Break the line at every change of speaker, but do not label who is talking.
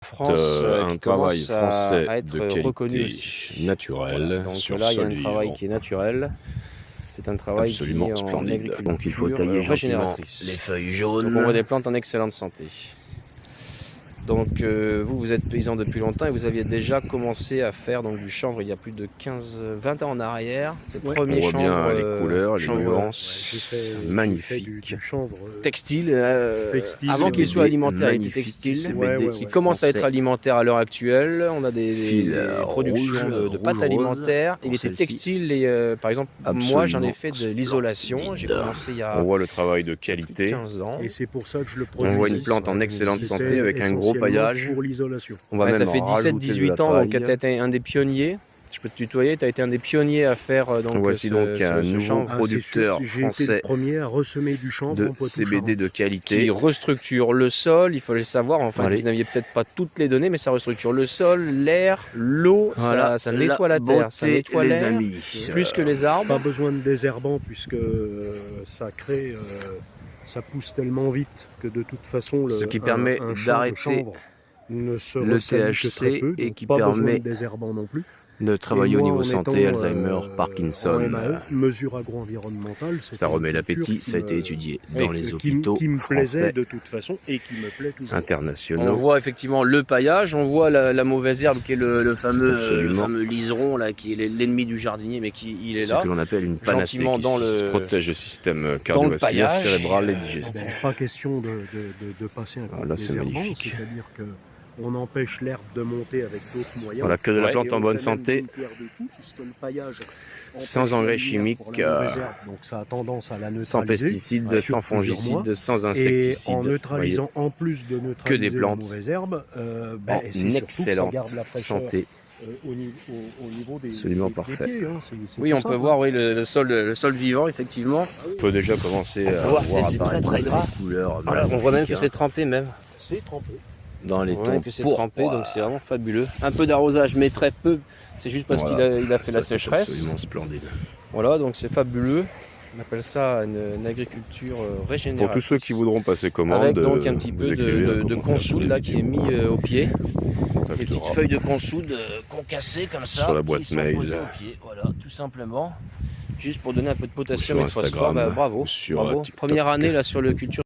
France
un
qui
travail
commence
français
à être
de
reconnu
qualité
aussi.
naturelle
Voilà, donc
sur
là il y a
sol
un travail
vivant,
qui est naturel. C'est un travail qui
absolument
est en
splendide.
agriculture
Donc il faut tailler gentiment
régénératrice.
les feuilles
Donc on voit
jaunes.
des plantes en excellente santé. Donc vous êtes paysan depuis longtemps et vous aviez déjà commencé à faire donc, du chanvre il y a plus de 15-20 ans en arrière. C'est le
On
premier
voit
chanvre,
bien les couleurs, les
chanvre
nuances, magnifiques.
Du chanvre
textile,
textile,
avant qu'il soit alimentaire, il était
magnifique
textile.
CBD
Il commence à être
français.
alimentaire à l'heure actuelle. On a des
Fil
productions
rouge,
de pâtes
rouge
alimentaires.
pour
Il était
celle-ci.
textile et par exemple, moi j'en ai
Absolument
fait de l'isolation. J'ai
splendide.
commencé il y
On
a
voit le travail de
plus de
qualité.
15 ans.
et c'est pour ça que je le
On
produis.
voit une plante en excellente
C'était
santé avec un gros
essentiellement
paillage.
pour l'isolation.
On va
Ouais, ça
même
fait
rajouter de
17-18
la
ans, donc tu
paille.
as été un des pionniers. Je peux te tutoyer, tu as été un des pionniers à faire
Voici donc un nouveau
chanvre
producteur
J'ai été le
français
premier à ressemer du chanvre
de
en Poitou-Charentes.
CBD de
qui
qualité.
restructure le sol. Il faut le savoir, enfin
Allez.
vous n'aviez peut-être pas toutes les données, mais ça restructure le sol, l'air, l'eau,
Voilà,
ça nettoie la terre, ça
beauté,
nettoie
les
l'air,
amis.
plus que les arbres.
Pas besoin de désherbant puisque ça crée, ça pousse tellement vite que de toute façon
Ce qui permet
un champ de
d'arrêter
chanvre ne se
le
ressalit que très
THC
peu,
et
donc
qui
pas besoin
permet
de désherbant non plus.
de travailler
Et
au
moi,
niveau
en
santé,
étant,
Alzheimer,
en
Parkinson.
MAE, mesure agro-environnementale, c'est
Ça
une
remet
culture
l'appétit,
qui
ça a
me-
été étudié
Oui,
dans les
qui
hôpitaux
me plaisait
français
de toute façon et qui me plaît toujours.
On
Internationaux.
voit effectivement le paillage, on voit la mauvaise herbe qui est le
Absolument.
fameux liseron là, qui est l'ennemi du jardinier, mais il est
ce
là.
que l'on appelle une panacée.
Gentiment dans le
Protège le système cardiovasculaire,
paillage.
cérébral et
Bon,
digestif.
pas question de passer un coup
Ah, là,
de
c'est
désherbant,
magnifique.
c'est-à-dire que on empêche l'herbe de monter avec d'autres moyens.
Voilà, que de la
Ouais,
plante
Et
en
on
bonne
fait même
santé,
d'une pierre deux coups, puisque le paillage
sans
empêche la
engrais
lumière
chimiques,
pour la mauvaise herbe, donc ça a tendance à la neutraliser.
sans pesticides,
sur
sans
plusieurs
fongicides,
mois.
sans
Et
insecticides.
en
Voyez,
neutralisant, en plus de neutraliser
plantes
la mauvaise herbe,
en
c'est surtout que ça
excellente
garde la fraîcheur
santé.
au niveau des,
Absolument
des
parfait.
pieds. Hein. C'est
Oui,
tout
on
ça,
peut
quoi.
voir oui, le sol vivant, effectivement.
On peut déjà commencer à
voir,
voir
c'est
apparaître
très, très gras.
des couleurs
Voilà, on voit même que
magnifiques,
c'est trempé même.
C'est trempé.
dans les
Ouais,
tons
que c'est
pourpres.
trempé, donc c'est vraiment fabuleux. Un peu d'arrosage, mais très peu. C'est juste parce
Voilà.
qu'il a fait
Ça,
la
c'est
sécheresse.
absolument splendide.
Voilà, donc c'est fabuleux. On appelle ça une agriculture régénératrice.
Pour tous ceux qui voudront passer commande,
Avec donc un petit
vous
peu
écrivez la
de
commentaire
consoude
sur
là
les
qui est
vidéos.
mis au pied.
On
Des
contactera.
petites feuilles de consoude concassées comme ça,
Sur la boîte
qui sont
mail.
posées au pied. Voilà, tout simplement. Juste pour donner un peu de potassium
Ou
et
sur
de phosphore.
Instagram,
Bah, bravo.
ou sur
Bravo.
TikTok.
Première année là sur le culture.